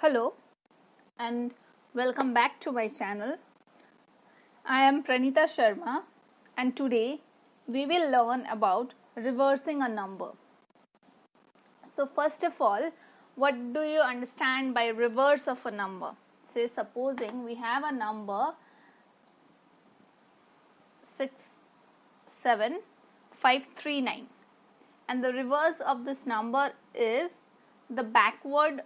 Hello and welcome back to my channel. I am Pranita Sharma and today we will learn about reversing a number. So first of all, what do you understand by reverse of a number? Say supposing we have a number 67539 and the reverse of this number is the backward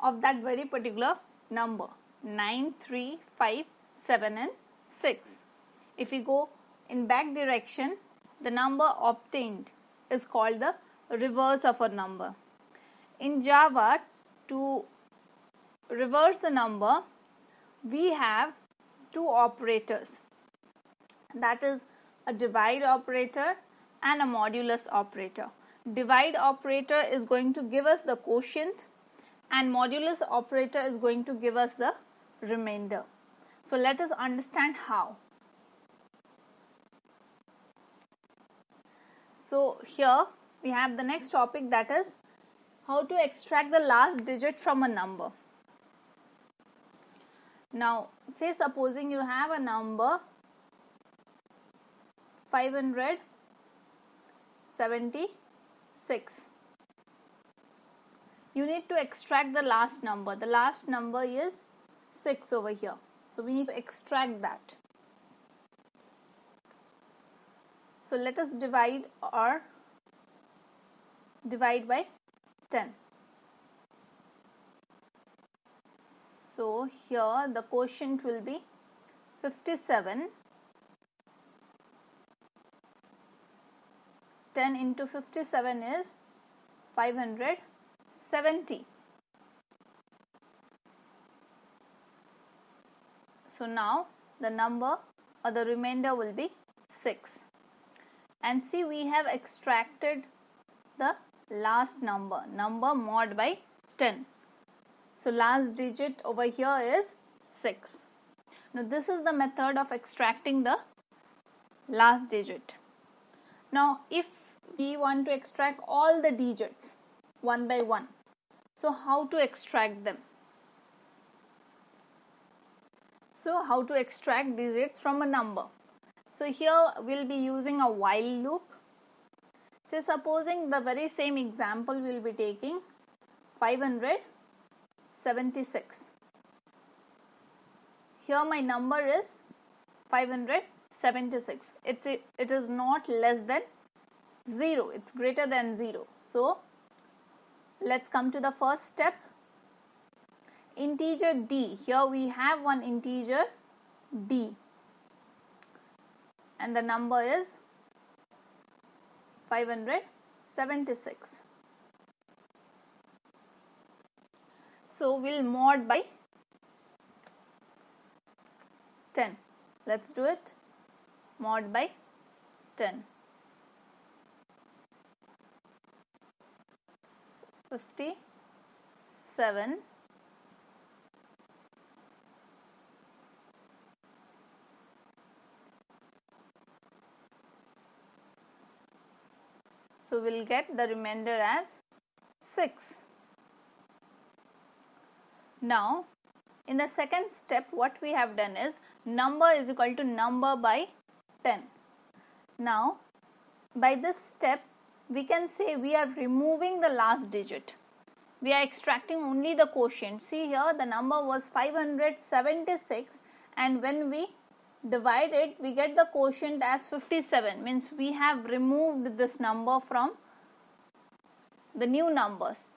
of that very particular number 9, 3, 5, 7 and 6. If we go in back direction, the number obtained is called the reverse of a number. In Java, to reverse a number, we have two operators, that is a divide operator and a modulus operator. Divide operator is going to give us the quotient and modulus operator is going to give us the remainder. So let us understand how. So here we have the next topic, that is how to extract the last digit from a number. Now say supposing you have a number 576. You need to extract the last number. The last number is 6 over here. So we need to extract that. So let us divide by 10. So here the quotient will be 57. 10 into 57 is 570. So now the number or the remainder will be 6. And see, we have extracted the last number mod by 10. So last digit over here is 6. Now this is the method of extracting the last digit. Now if we want to extract all the digits one by one, so how to extract them? So how to extract digits from a number? So here we'll be using a while loop. Say supposing the very same example we'll be taking 576. Here my number is 576. It is not less than 0. It's greater than 0. So let's come to the first step. Integer d. Here we have one integer d and the number is 576. So we'll mod by 10. Let's do it. Mod by 10. 57. So we'll get the remainder as 6. Now in the second step what we have done is number is equal to number by 10. Now by this step we can say we are removing the last digit. We are extracting only the quotient. See here the number was 576 and when we divide it we get the quotient as 57, means we have removed this number from the new numbers.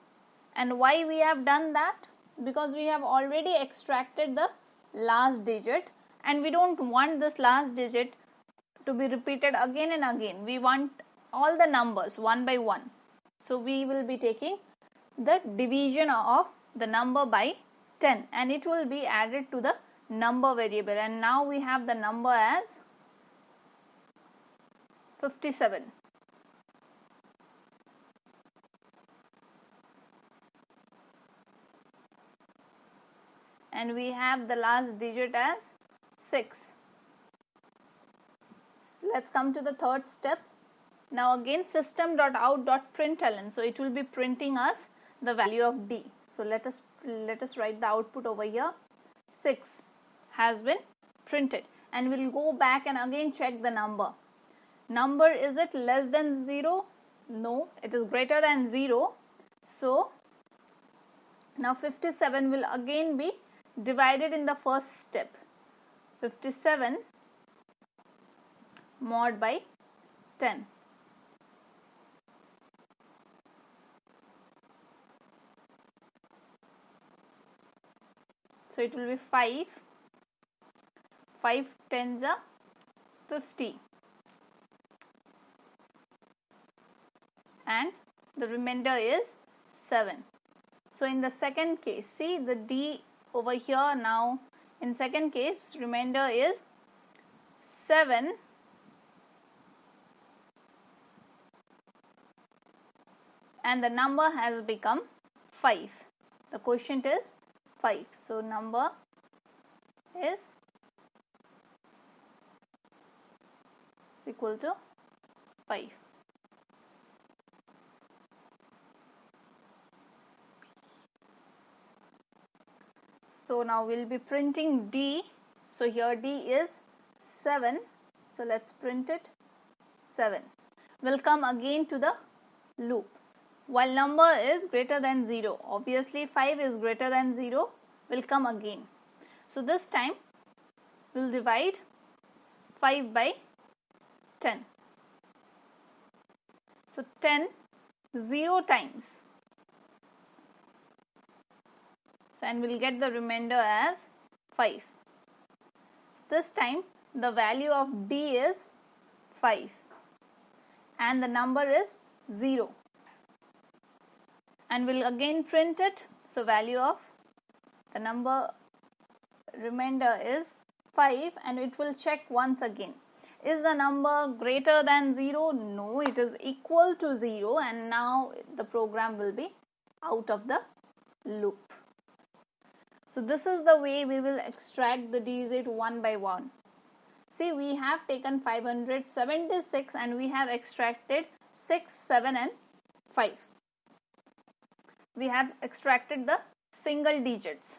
And why we have done that? Because we have already extracted the last digit and we don't want this last digit to be repeated again and again. We want all the numbers one by one. So we will be taking the division of the number by 10 and it will be added to the number variable, and now we have the number as 57. And we have the last digit as 6. So let's come to the third step. Now again system.out.println, so it will be printing us the value of d. So let us write the output over here. 6 has been printed, and we'll go back and again check the number. Number, is it less than 0? No, it is greater than 0. So now 57 will again be divided in the first step. 57 mod by 10. So it will be 5. 5 tens are 50. And the remainder is 7. So in the second case, see the D over here now. In second case, remainder is 7 and the number has become 5. The quotient is 5. So number is equal to 5. So now we'll be printing D. So here D is 7. So let's print it 7. We'll come again to the loop. While number is greater than 0, obviously 5 is greater than 0, will come again. So this time we'll divide 5 by 10. So 10 0 times. And we'll get the remainder as 5. This time the value of D is 5 and the number is 0, and we'll again print it. So value of the number remainder is 5, and it will check once again. Is the number greater than 0? No, it is equal to 0, and now the program will be out of the loop. So this is the way we will extract the digit one by one. See, we have taken 576 and we have extracted 6, 7 and 5. We have extracted the single digits.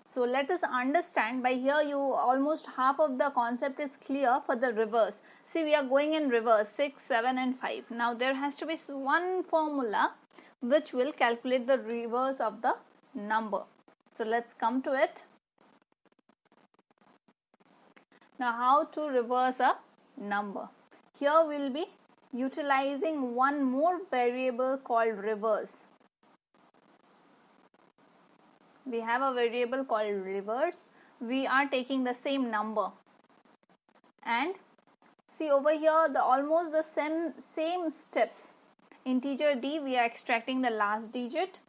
So let us understand. By here you almost half of the concept is clear for the reverse. See, we are going in reverse, 6, 7 and 5. Now there has to be one formula which will calculate the reverse of the number. So let's come to it. Now how to reverse a number? Here we'll be utilizing one more variable called reverse. We have a variable called reverse. We are taking the same number, and see over here almost the same steps. Integer D, we are extracting the last digit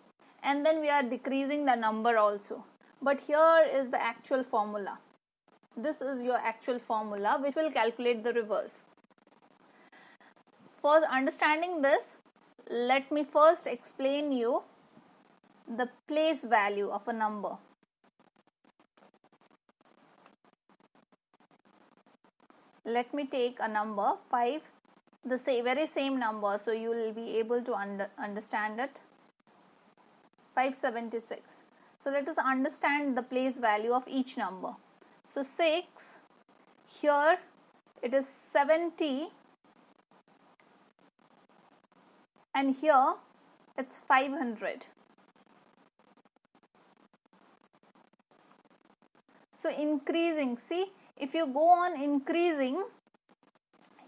and then we are decreasing the number also. But here is the actual formula. This is your actual formula which will calculate the reverse. For understanding this, let me first explain you the place value of a number. Let me take a number 5, the very same number, so you will be able to understand it. 576. So let us understand the place value of each number. So 6, here it is 70 and here it's 500. So increasing, see, if you go on increasing,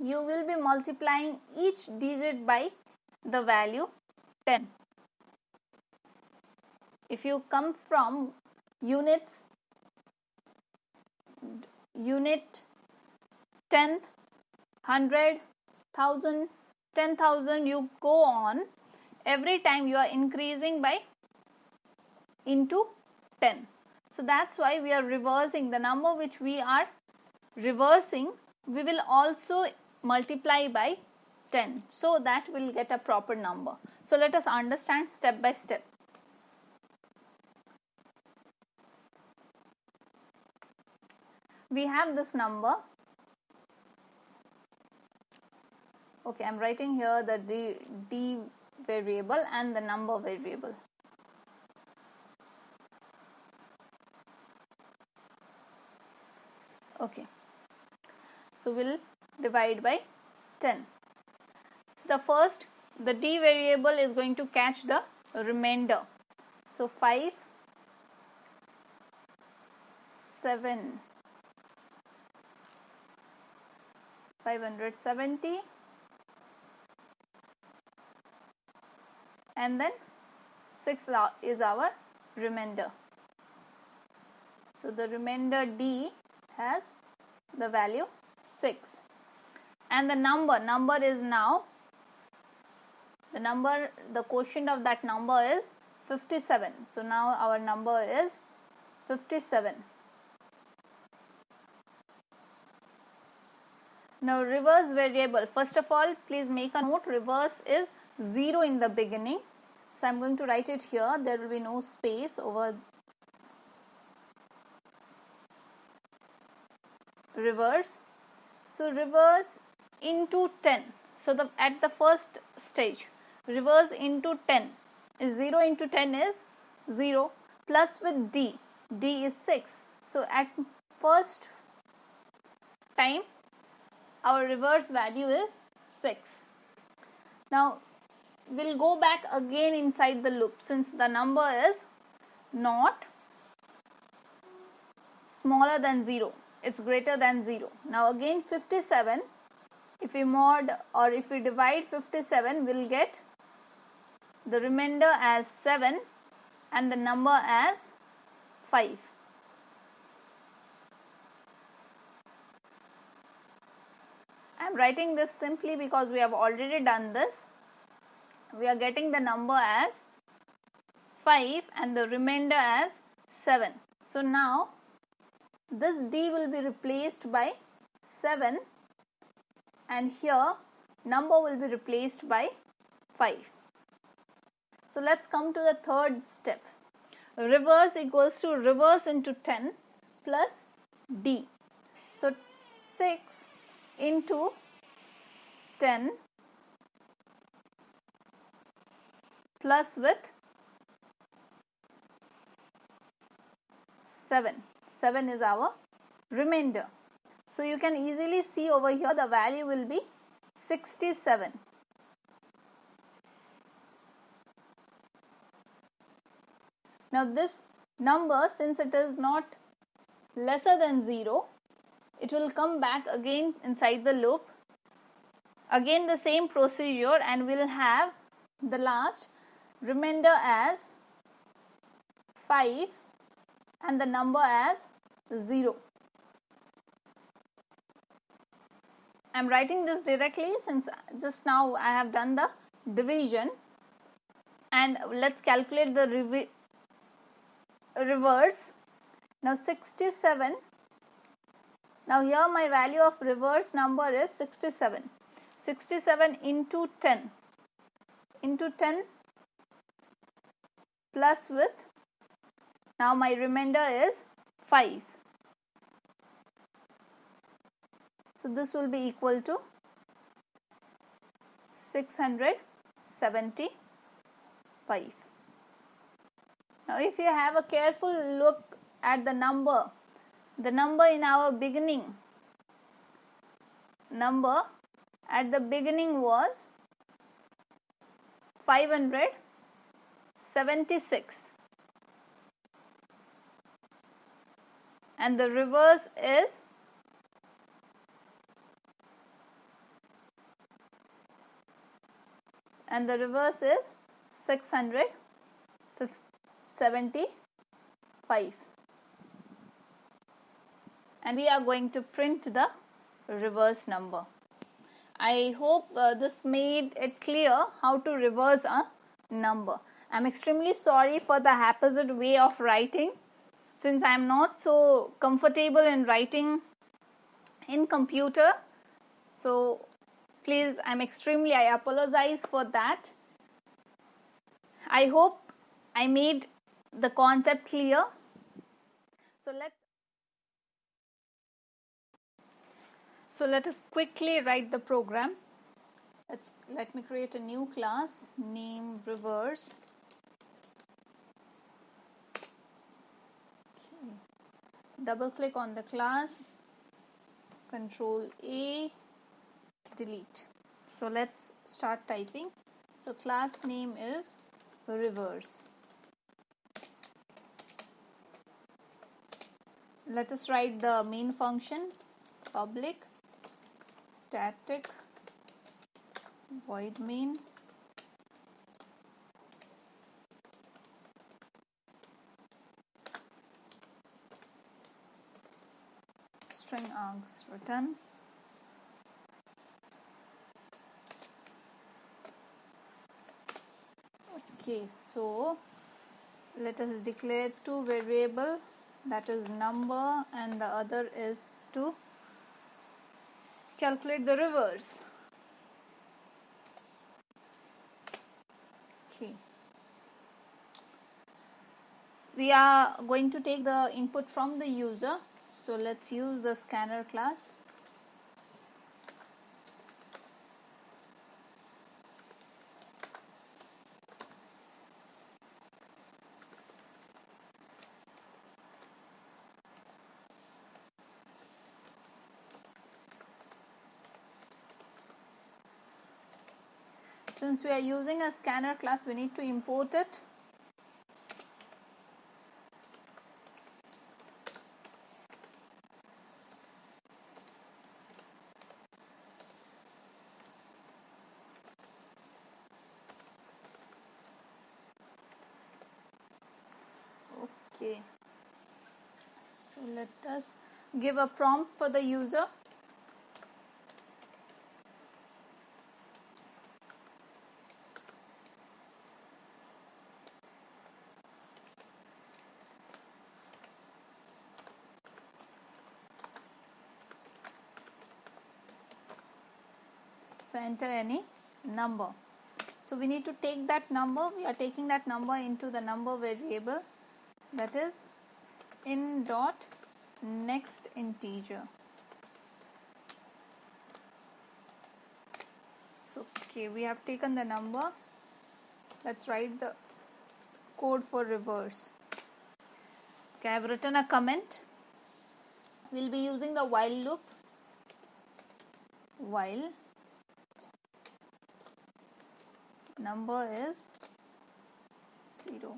you will be multiplying each digit by the value 10. If you come from units, unit, tenth, 100, 1000, 10,000, you go on. Every time you are increasing by into 10. So that's why we are reversing the number which we are reversing. We will also multiply by 10 so that we'll get a proper number. So let us understand step by step. We have this number. Okay, I'm writing here the D variable and the number variable. Okay, so we'll divide by 10. So the first, the D variable is going to catch the remainder. So 5, 7, 570, and then 6 is our remainder. So the remainder D has the value 6, and the number is now, the quotient of that number is 57. So now our number is 57. Now reverse variable, first of all please make a note, reverse is 0 in the beginning. So I am going to write it here, there will be no space over reverse. So reverse into 10. So at the first stage, reverse into 10 is 0 into 10 is 0, plus with D is 6. So at first time our reverse value is 6. Now we'll go back again inside the loop, since the number is not smaller than 0, it's greater than 0. Now again 57, if we mod or if we divide 57, we'll get the remainder as 7 and the number as 5. I am writing this simply because we have already done this. We are getting the number as 5 and the remainder as 7. So now this D will be replaced by 7 and here number will be replaced by 5. So let's come to the third step. Reverse equals to reverse into 10 plus D. So 6 into 10 plus with 7. 7 is our remainder. So you can easily see over here the value will be 67. Now this number, since it is not lesser than 0, it will come back again inside the loop. Again the same procedure, and we'll have the last remainder as 5 and the number as 0. I am writing this directly since just now I have done the division, and let's calculate the reverse. Now 67. Now here my value of reverse number is 67. 67 into 10 plus with, now my remainder is 5. So this will be equal to 675. Now if you have a careful look at the number in our beginning, number at the beginning was 576 and the reverse is 675, and we are going to print the reverse number. I hope this made it clear how to reverse a number. I am extremely sorry for the haphazard way of writing, since I am not so comfortable in writing in computer. So please, I apologize for that. I hope I made the concept clear. So let us quickly write the program. Let me create a new class, name rivers. Okay. Double click on the class, Control A, delete. So let's start typing. So class name is rivers. Let us write the main function, public static void main string args return. Okay, so let us declare two variable, that is number and the other is to calculate the rivers. Okay. We are going to take the input from the user, so let's use the scanner class. Since we are using a scanner class, we need to import it. Okay, so let us give a prompt for the user. So enter any number. So we need to take that number. We are taking that number into the number variable, that is in dot next integer. So okay, we have taken the number. Let's write the code for reverse. Okay, I have written a comment. We'll be using the while loop. While number is 0.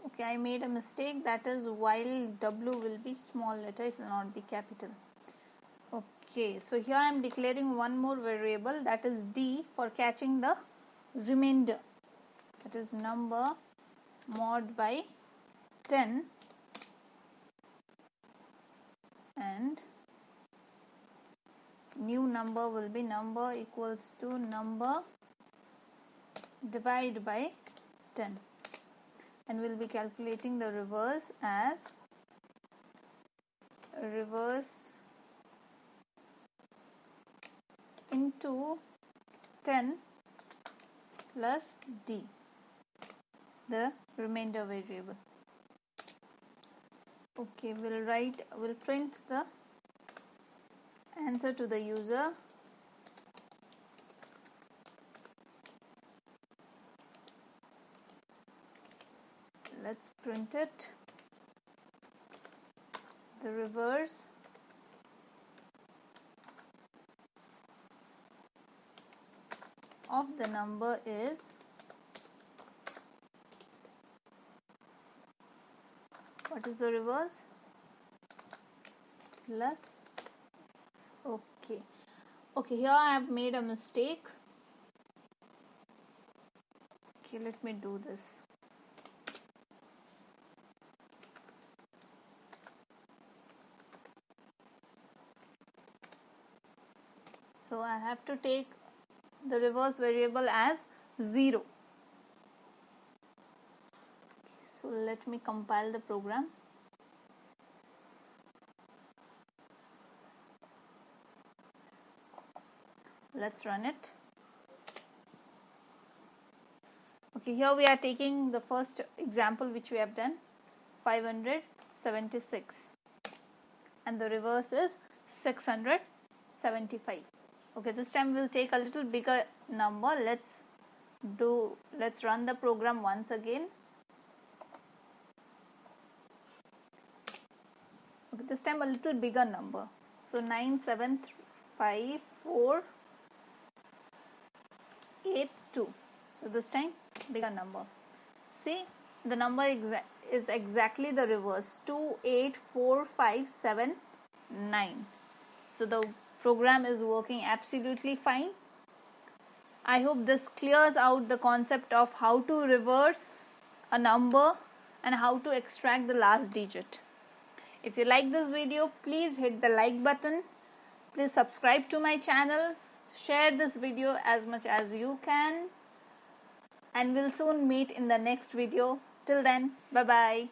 Okay, I made a mistake, that is while W will be small letter, it will not be capital. Okay, so here I am declaring one more variable, that is D, for catching the remainder, that is number mod by 10 and new number will be number equals to number divide by 10, and we'll be calculating the reverse as reverse into 10 plus D, the remainder variable. Okay, we'll print the answer to the user. Let's print it. The reverse of the number is what is the reverse? Plus. Okay, here I have made a mistake. Okay, let me do this. So I have to take the reverse variable as 0. Okay, so let me compile the program. Let's run it. Okay, here we are taking the first example which we have done, 576. and the reverse is 675. Okay, this time we'll take a little bigger number. Let's run the program once again. Okay, this time a little bigger number. So 9754882. So this time bigger number. See, the number is exactly the reverse, 284579. So the program is working absolutely fine. I hope this clears out the concept of how to reverse a number and how to extract the last digit. If you like this video, please hit the like button. Please subscribe to my channel. Share this video as much as you can. And we'll soon meet in the next video. Till then, bye-bye.